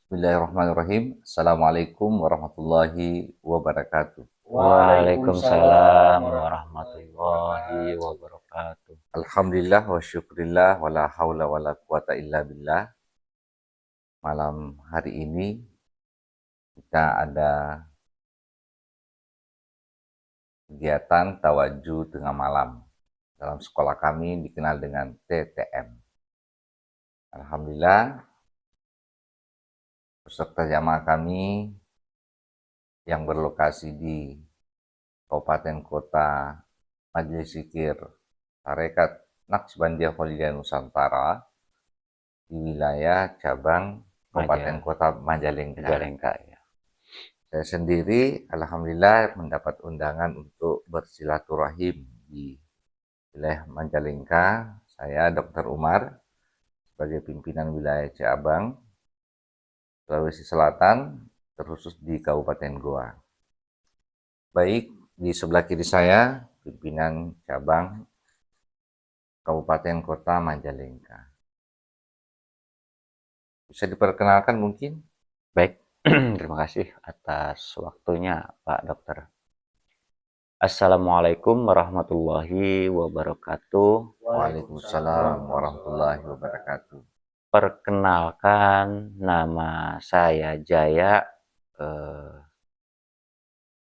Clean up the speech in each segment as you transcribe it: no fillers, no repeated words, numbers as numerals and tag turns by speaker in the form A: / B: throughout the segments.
A: Bismillahirrahmanirrahim. Assalamualaikum warahmatullahi wabarakatuh.
B: Waalaikumsalam warahmatullahi wabarakatuh.
A: Alhamdulillah wa syukurillah wa la hawla wa la quwata illa billah. Malam hari ini kita ada kegiatan tawajuh tengah malam. Dalam sekolah kami dikenal dengan TTM. Alhamdulillah peserta jamaah kami yang berlokasi di Kabupaten Kota Majelis Zikir Tarekat Naqsbandiyah Khalidiyah Nusantara di wilayah cabang Kabupaten Kota Majalengka.
B: Majalengka ya.
A: Saya sendiri alhamdulillah mendapat undangan untuk bersilaturahim di wilayah Majalengka. Saya Dr. Umar sebagai pimpinan wilayah cabang Sulawesi Selatan, terkhusus di Kabupaten Goa. Baik, di sebelah kiri saya pimpinan cabang Kabupaten Kota Majalengka. Bisa diperkenalkan mungkin?
B: Baik, terima kasih atas waktunya Pak Dokter. Assalamualaikum warahmatullahi wabarakatuh.
A: Waalaikumsalam warahmatullahi wabarakatuh.
B: Perkenalkan, nama saya Jaya,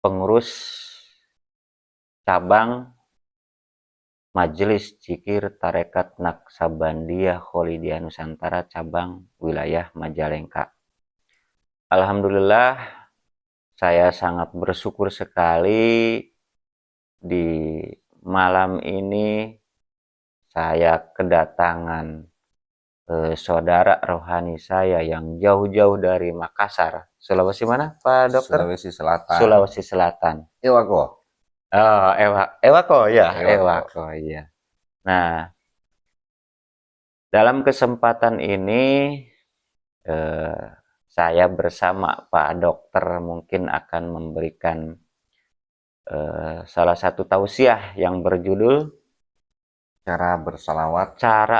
B: pengurus cabang Majelis Zikir Tarekat Naqsabandiyah Khalidiyah Nusantara cabang wilayah Majalengka. Alhamdulillah, saya sangat bersyukur sekali di malam ini saya kedatangan saudara rohani saya yang jauh-jauh dari Makassar. Sulawesi mana, Pak Dokter?
A: Sulawesi Selatan.
B: Sulawesi Selatan.
A: Ewako.
B: Oh, Ewako ya,
A: Ewako.
B: Ewako ya. Nah, dalam kesempatan ini saya bersama Pak Dokter mungkin akan memberikan salah satu tausiah yang berjudul Cara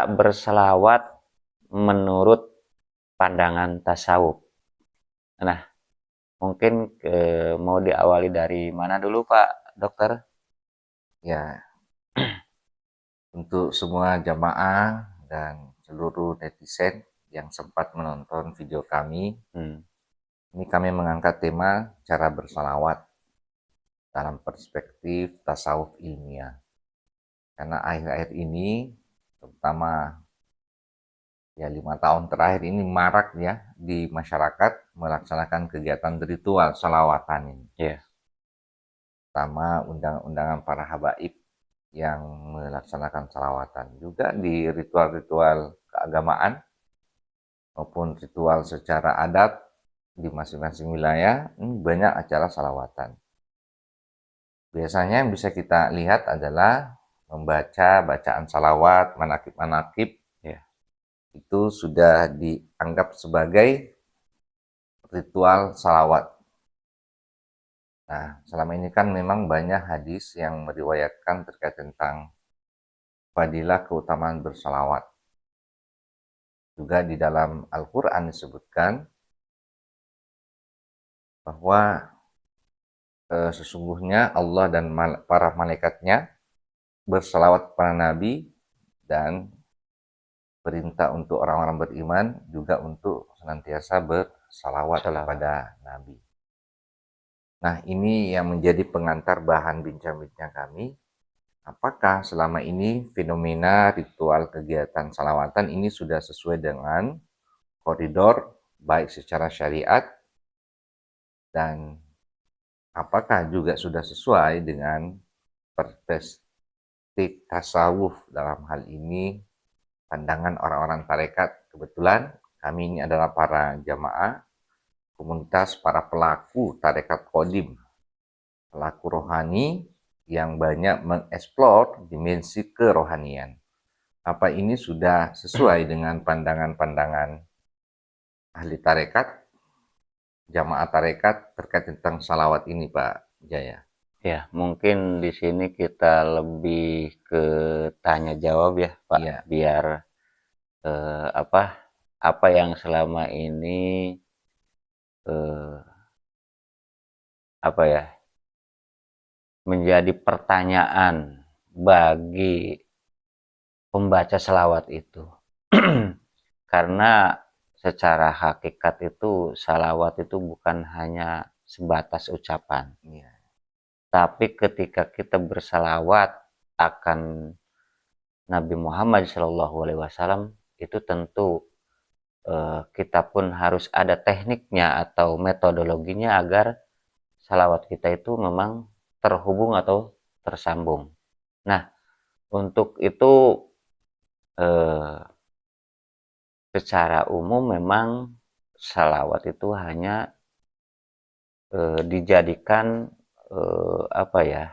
B: berselawat menurut pandangan tasawuf. Nah, mungkin mau diawali dari mana dulu Pak Dokter?
A: Ya, untuk semua jamaah dan seluruh netizen yang sempat menonton video kami, ini kami mengangkat tema cara bersalawat dalam perspektif tasawuf ilmiah. Karena akhir-akhir ini, terutama ya 5 tahun terakhir ini marak ya di masyarakat melaksanakan kegiatan ritual salawatan ini.
B: Yeah.
A: Pertama undangan para habaib yang melaksanakan salawatan. Juga di ritual-ritual keagamaan maupun ritual secara adat di masing-masing wilayah, ini banyak acara salawatan. Biasanya yang bisa kita lihat adalah membaca bacaan salawat, manakib-manakib, ya, itu sudah dianggap sebagai ritual salawat. Nah, selama ini kan memang banyak hadis yang meriwayatkan terkait tentang fadilah keutamaan bersalawat. Juga di dalam Al-Quran disebutkan bahwa sesungguhnya Allah dan para malaikatnya bersalawat kepada Nabi dan perintah untuk orang-orang beriman juga untuk senantiasa bersalawat kepada Nabi. Nah, ini yang menjadi pengantar bahan bincang-bincang kami. Apakah selama ini fenomena ritual kegiatan salawatan ini sudah sesuai dengan koridor baik secara syariat dan apakah juga sudah sesuai dengan perspektif tasawuf dalam hal ini pandangan orang-orang tarekat. Kebetulan kami ini adalah para jamaah komunitas para pelaku tarekat Qadim, pelaku rohani yang banyak mengeksplor dimensi kerohanian. Apa ini sudah sesuai dengan pandangan-pandangan ahli tarekat, jamaah tarekat terkait tentang salawat ini, Pak Jaya?
B: Ya, mungkin di sini kita lebih ke tanya jawab ya, Pak. Ya. Biar apa yang selama ini eh, apa ya, menjadi pertanyaan bagi pembaca selawat itu. Karena secara hakikat itu salawat itu bukan hanya sebatas ucapan.
A: Iya.
B: Tapi ketika kita bersalawat akan Nabi Muhammad SAW itu tentu kita pun harus ada tekniknya atau metodologinya agar salawat kita itu memang terhubung atau tersambung. Nah, untuk itu eh, secara umum memang salawat itu hanya dijadikan apa ya,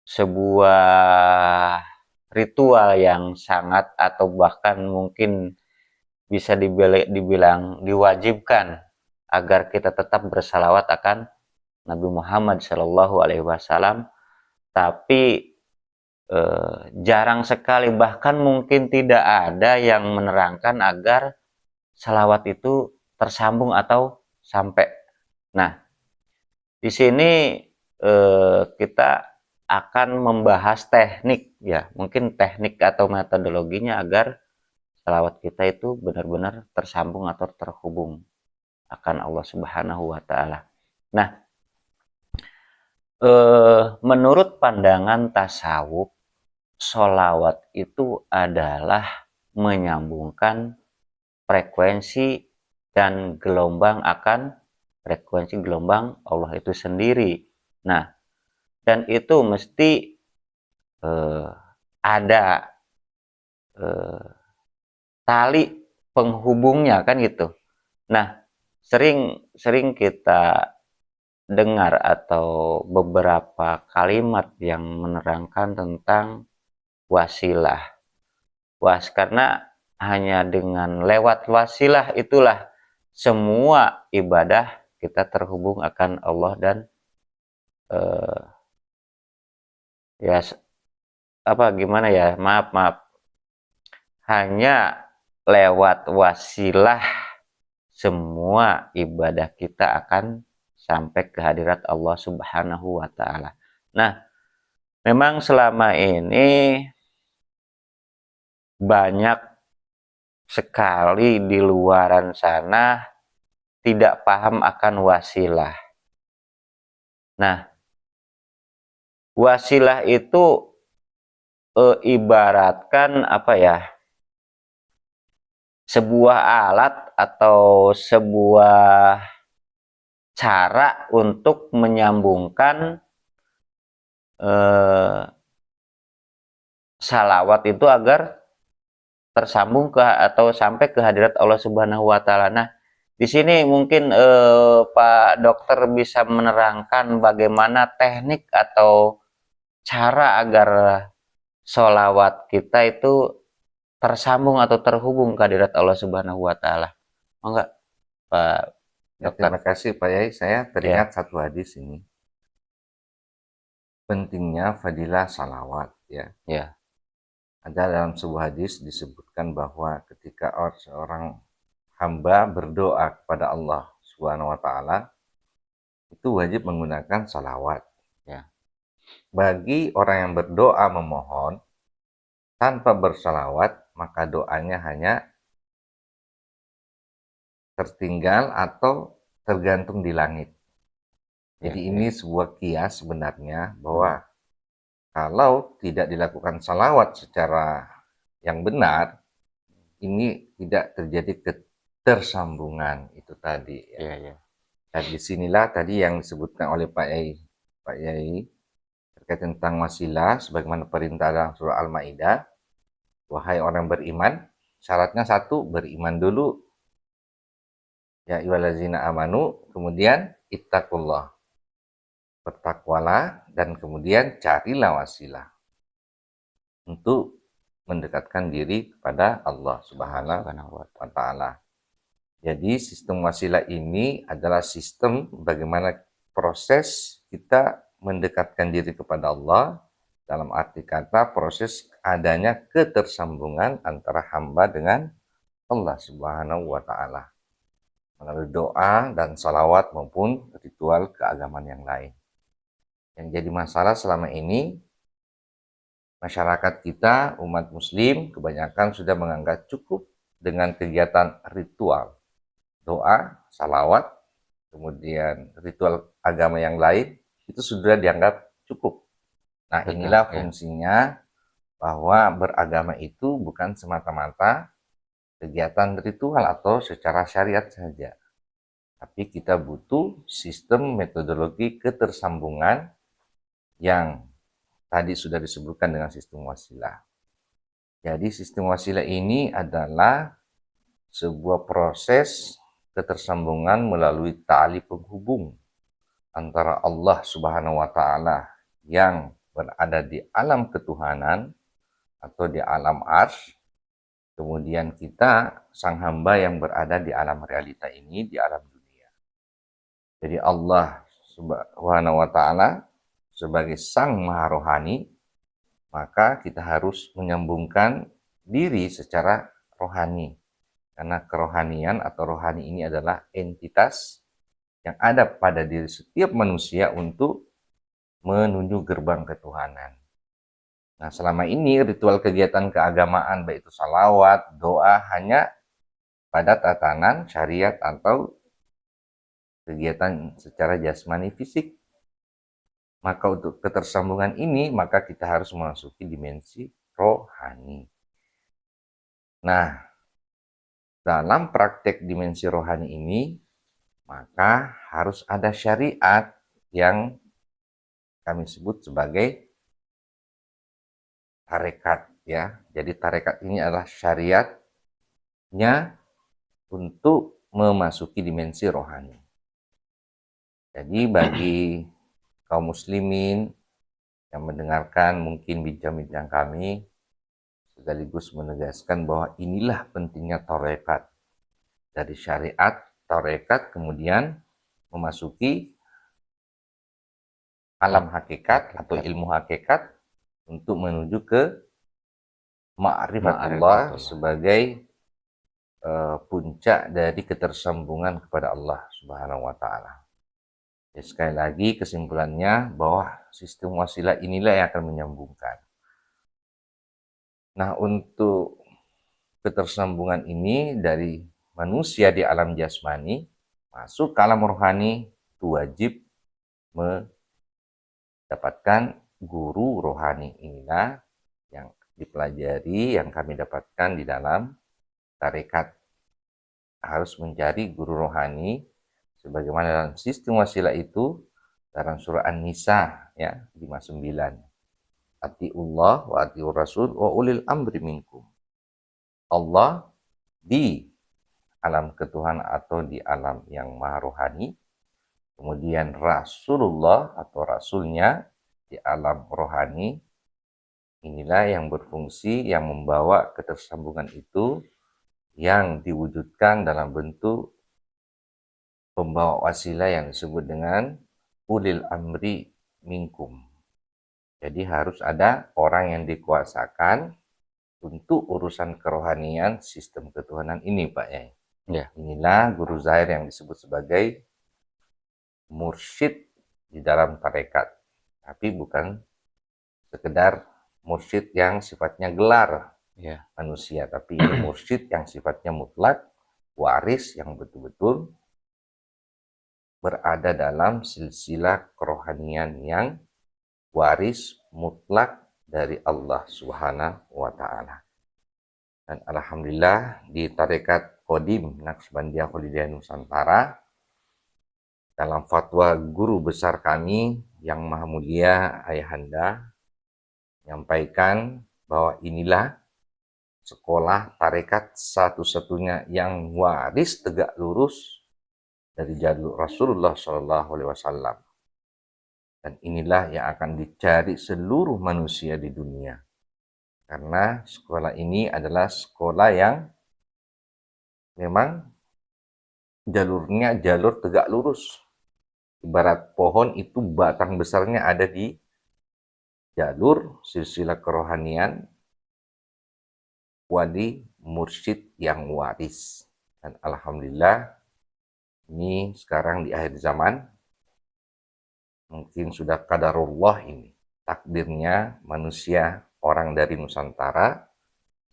B: sebuah ritual yang sangat atau bahkan mungkin bisa dibilang diwajibkan agar kita tetap bersalawat akan Nabi Muhammad Shallallahu Alaihi Wasallam. Tapi jarang sekali, bahkan mungkin tidak ada yang menerangkan agar salawat itu tersambung atau sampai. Nah, di sini kita akan membahas teknik ya, mungkin teknik atau metodologinya agar salawat kita itu benar-benar tersambung atau terhubung akan Allah Subhanahu wa taala. Nah, menurut pandangan tasawuf, sholawat itu adalah menyambungkan frekuensi dan gelombang akan frekuensi gelombang Allah itu sendiri. Nah, dan itu mesti ada eh, tali penghubungnya kan gitu. Nah, sering kita dengar atau beberapa kalimat yang menerangkan tentang wasilah. Karena hanya dengan lewat wasilah itulah semua ibadah kita terhubung akan Allah dan eh, ya apa gimana ya, maaf hanya lewat wasilah semua ibadah kita akan sampai ke hadirat Allah Subhanahu wa taala. Nah, memang selama ini banyak sekali di luaran sana tidak paham akan wasilah. Nah, wasilah itu ibaratkan apa ya? Sebuah alat atau sebuah cara untuk menyambungkan eh, salawat itu agar tersambung ke atau sampai ke hadirat Allah Subhanahu wa taala. Nah, di sini mungkin Pak Dokter bisa menerangkan bagaimana teknik atau cara agar sholawat kita itu tersambung atau terhubung ke hadirat Allah Subhanahu wa taala. Oh enggak, Pak
A: Ya,
B: Dokter?
A: terima kasih Pak Yai. Saya
B: Ya,
A: teringat satu hadis ini. Pentingnya fadilah salawat ya.
B: ya,
A: Ada dalam sebuah hadis disebutkan bahwa ketika seorang hamba berdoa kepada Allah Subhanahu wa taala itu wajib menggunakan salawat.
B: ya,
A: Bagi orang yang berdoa memohon tanpa bersalawat, maka doanya hanya tertinggal atau tergantung di langit.
B: ya,
A: Jadi
B: ya.
A: ini sebuah kias sebenarnya bahwa kalau tidak dilakukan salawat secara yang benar, ini tidak terjadi ketersambungan itu tadi ya.
B: Ya, ya.
A: Dan disinilah tadi yang disebutkan oleh Pak Yai terkait tentang wasilah sebagaimana perintah dalam surah Al-Maidah, wahai orang beriman, syaratnya satu, beriman dulu. Ya ayyuhallazina amanu, kemudian ittaqullah. Bertakwalah dan kemudian carilah wasilah untuk mendekatkan diri kepada Allah Subhanahu wa taala. Jadi sistem wasilah ini adalah sistem bagaimana proses kita mendekatkan diri kepada Allah, dalam arti kata proses adanya ketersambungan antara hamba dengan Allah Subhanahu wa taala. melalui doa dan salawat maupun ritual keagamaan yang lain. Yang jadi masalah selama ini, masyarakat kita, umat muslim, kebanyakan sudah menganggap cukup dengan kegiatan ritual, doa, salawat, kemudian ritual agama yang lain, itu sudah dianggap cukup. Nah,
B: Betul,
A: inilah
B: ya.
A: fungsinya bahwa beragama itu bukan semata-mata kegiatan ritual atau secara syariat saja. Tapi kita butuh sistem metodologi ketersambungan yang tadi sudah disebutkan dengan sistem wasilah. Jadi sistem wasilah ini adalah sebuah proses ketersambungan melalui tali penghubung antara Allah Subhanahu wa taala yang berada di alam ketuhanan atau di alam arsy, kemudian kita sang hamba yang berada di alam realita ini, di alam dunia. Jadi Allah Subhanahu wa taala sebagai sang maha rohani, maka kita harus menyambungkan diri secara rohani. Karena kerohanian atau rohani ini adalah entitas yang ada pada diri setiap manusia untuk menuju gerbang ketuhanan. Nah, selama ini ritual kegiatan keagamaan, baik itu salawat, doa, hanya pada tatanan syariat atau kegiatan secara jasmani fisik. Maka untuk ketersambungan ini, maka kita harus memasuki dimensi rohani. Nah, dalam praktek dimensi rohani ini, maka harus ada syariat yang kami sebut sebagai tarekat, ya. Jadi tarekat ini adalah syariatnya untuk memasuki dimensi rohani. Jadi bagi kaum muslimin yang mendengarkan mungkin bincang-bincang kami, sekaligus menegaskan bahwa inilah pentingnya tarekat. Dari syariat, tarekat, kemudian memasuki alam hakikat atau ilmu hakikat untuk menuju ke ma'rifatullah sebagai puncak dari ketersambungan kepada Allah Subhanahu wa taala. Ya, sekali lagi kesimpulannya bahwa sistem wasilah inilah yang akan menyambungkan. Nah, untuk ketersambungan ini dari manusia di alam jasmani masuk ke alam rohani, itu wajib mendapatkan guru rohani. Inilah yang dipelajari, yang kami dapatkan di dalam tarekat. Harus mencari guru rohani sebagaimana dalam sistem wasilah itu dalam surah An-Nisa ya 59. Atiullah wa atiur rasul wa ulil amri minkum. Allah di alam ketuhanan atau di alam yang maha rohani, kemudian Rasulullah atau Rasulnya di alam rohani. Inilah yang berfungsi, yang membawa ketersambungan itu, yang diwujudkan dalam bentuk pembawa wasilah yang disebut dengan ulil amri minkum. Jadi harus ada orang yang dikuasakan untuk urusan kerohanian sistem ketuhanan ini, Pak ya.
B: Ya.
A: Inilah guru zahir yang disebut sebagai mursyid di dalam tarekat. Tapi bukan sekedar mursyid yang sifatnya gelar manusia, tapi ini mursyid yang sifatnya mutlak, waris yang betul-betul berada dalam silsilah kerohanian yang waris mutlak dari Allah Subhanahu wa taala. Dan alhamdulillah di tarekat Qadim Naqsbandiyah Khalidiyah Nusantara, dalam fatwa guru besar kami yang maha mulia Ayahanda menyampaikan bahwa inilah sekolah tarekat satu-satunya yang waris tegak lurus dari jalur Rasulullah Shallallahu Alaihi Wasallam. Dan inilah yang akan dicari seluruh manusia di dunia. Karena sekolah ini adalah sekolah yang memang jalurnya jalur tegak lurus. Ibarat pohon itu batang besarnya ada di jalur silsilah kerohanian wali mursyid yang waris. Dan alhamdulillah Ini sekarang di akhir zaman, mungkin sudah qadarullah ini. Takdirnya manusia orang dari Nusantara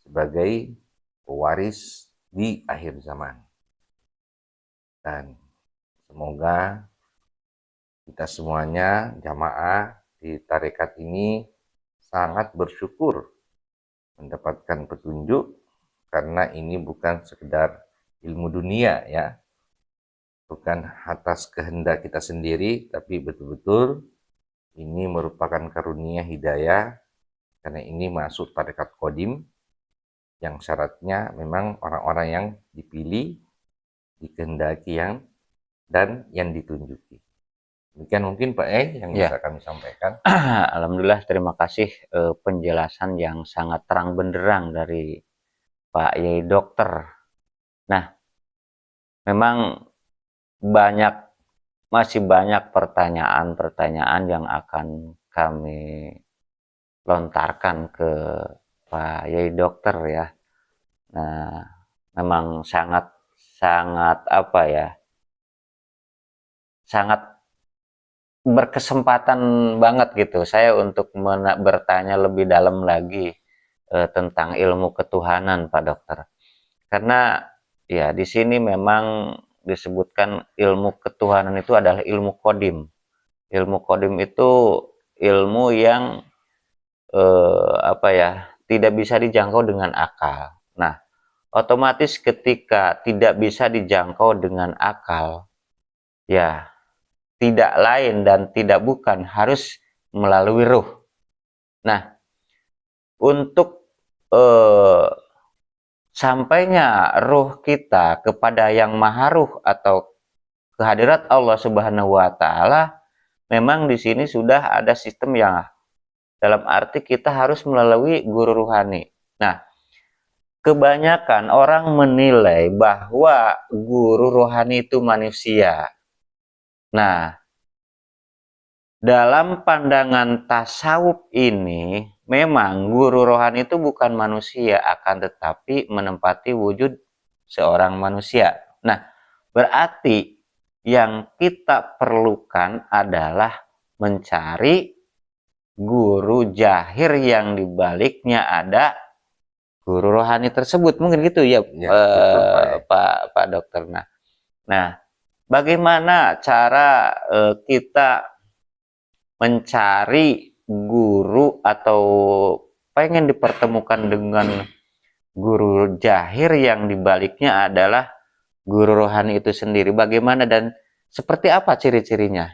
A: sebagai pewaris di akhir zaman. Dan semoga kita semuanya jamaah di tarekat ini sangat bersyukur mendapatkan petunjuk, karena ini bukan sekedar ilmu dunia ya, bukan atas kehendak kita sendiri, tapi betul-betul ini merupakan karunia hidayah, karena ini masuk tarekat Qadim yang syaratnya memang orang-orang yang dipilih, dikehendaki dan yang ditunjuki. Demikian mungkin Pak yang
B: Ya.
A: bisa kami sampaikan.
B: Alhamdulillah, terima kasih penjelasan yang sangat terang benderang dari Pak Yai Dokter. Nah, memang masih banyak pertanyaan-pertanyaan yang akan kami lontarkan ke Pak Yai Dokter ya. Nah, memang sangat apa ya, sangat berkesempatan banget gitu saya untuk bertanya lebih dalam lagi tentang ilmu ketuhanan, Pak Dokter. Karena ya di sini memang disebutkan ilmu ketuhanan itu adalah ilmu kodim. Ilmu kodim itu ilmu yang apa ya, tidak bisa dijangkau dengan akal. Nah, otomatis ketika tidak bisa dijangkau dengan akal, ya tidak lain dan tidak bukan harus melalui ruh. Nah, untuk eh, sampainya ruh kita kepada yang maha ruh atau kehadirat Allah Subhanahu wa taala, memang di sini sudah ada sistem yang dalam arti kita harus melalui guru ruhani. Nah, kebanyakan orang menilai bahwa guru rohani itu manusia. Nah, dalam pandangan tasawuf ini, memang guru rohani itu bukan manusia, akan tetapi menempati wujud seorang manusia. Nah, berarti yang kita perlukan adalah mencari guru jahir yang dibaliknya ada guru rohani tersebut. Mungkin gitu ya,
A: Ya, betul Pak.
B: Pak Dokter. Nah, bagaimana cara kita mencari guru atau pengen dipertemukan dengan guru jahir yang dibaliknya adalah guru rohani itu sendiri? Bagaimana dan seperti apa ciri-cirinya?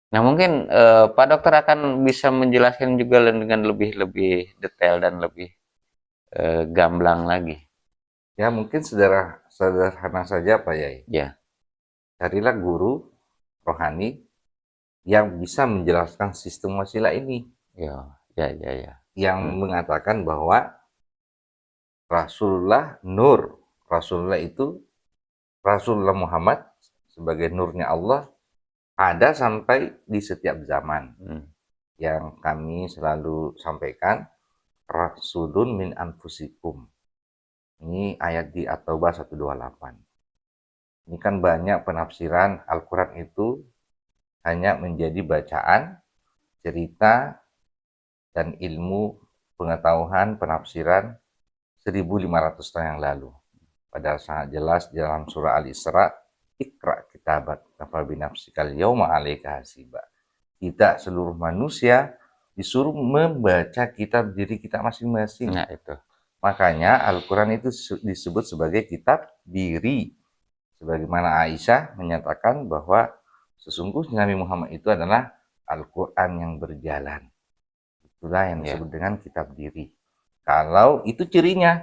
B: Nah, mungkin Pak Dokter akan bisa menjelaskan juga dengan lebih detail dan lebih gamblang lagi.
A: Ya, mungkin sederhana saja Pak Yai.
B: Ya,
A: Carilah guru rohani yang bisa menjelaskan sistem wasilah ini,
B: ya.
A: yang mengatakan bahwa Rasulullah nur. Rasulullah itu, Rasulullah Muhammad sebagai nurnya Allah ada sampai di setiap zaman. Yang kami selalu sampaikan, Rasulun min anfusikum. Ini ayat di At-Taubah 128. Ini kan banyak penafsiran Al-Quran itu hanya menjadi bacaan, cerita, dan ilmu pengetahuan penafsiran 1500 tahun yang lalu. Padahal sangat jelas dalam surah Al-Isra, Iqra kitabat kafa binafsikal yauma 'alaika hasiba. Kita seluruh manusia disuruh membaca kitab diri kita masing-masing.
B: Nah itu.
A: Makanya Al-Quran itu disebut sebagai kitab diri. Sebagaimana Aisyah menyatakan bahwa sesungguhnya Nabi Muhammad itu adalah Al-Quran yang berjalan. Itulah yang disebut dengan kitab diri. Kalau itu cirinya,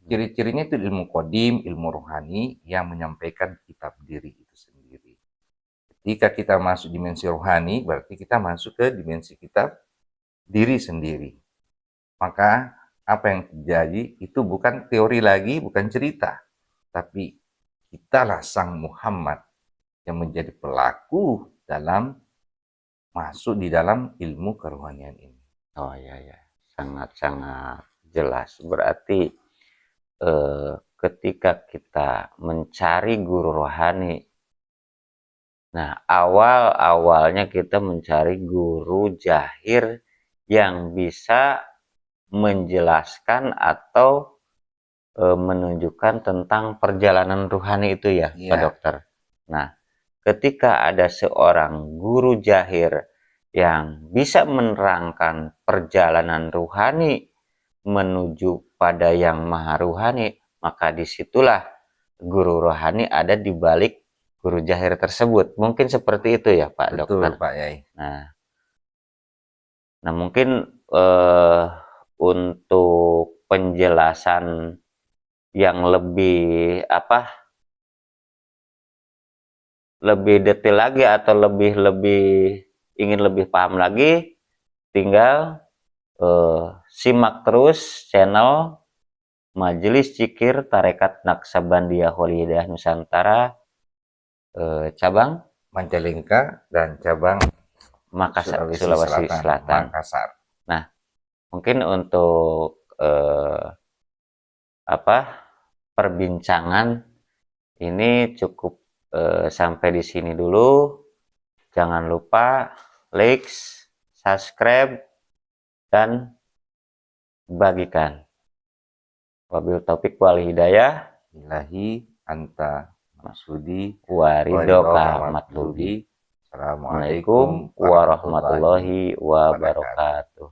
A: ciri-cirinya itu ilmu kodim, ilmu rohani yang menyampaikan kitab diri itu sendiri. Ketika kita masuk dimensi rohani, berarti kita masuk ke dimensi kitab diri sendiri. Maka apa yang terjadi itu bukan teori lagi, bukan cerita, tapi kitalah sang Muhammad yang menjadi pelaku dalam masuk di dalam ilmu kerohanian ini.
B: Oh ya, sangat-sangat jelas. Berarti ketika kita mencari guru rohani, nah awal-awalnya kita mencari guru jahir yang bisa menjelaskan atau menunjukkan tentang perjalanan ruhani itu ya, Pak
A: Iya,
B: Dokter. Nah, ketika ada seorang guru jahir yang bisa menerangkan perjalanan ruhani menuju pada yang maha ruhani, maka disitulah guru rohani ada di balik guru jahir tersebut. Mungkin seperti itu ya, Pak
A: betul
B: Dokter.
A: Pak Yai.
B: Nah, mungkin untuk penjelasan yang lebih lebih detail lagi atau ingin lebih paham lagi, tinggal simak terus channel Majelis Zikir Tarekat Naksabandia Holi Hidayah Nusantara cabang
A: Majalengka dan cabang
B: Makassar,
A: Sulawesi
B: Sulawesi
A: Selatan,
B: Selatan.
A: Makassar.
B: Nah, mungkin untuk perbincangan ini cukup sampai di sini dulu. Jangan lupa like, subscribe, dan bagikan. Wabil taufik wal hidayah.
A: Ilahi anta maksudi
B: Waridoka matlubi.
A: Assalamualaikum
B: Assalamualaikum warahmatullahi wabarakatuh.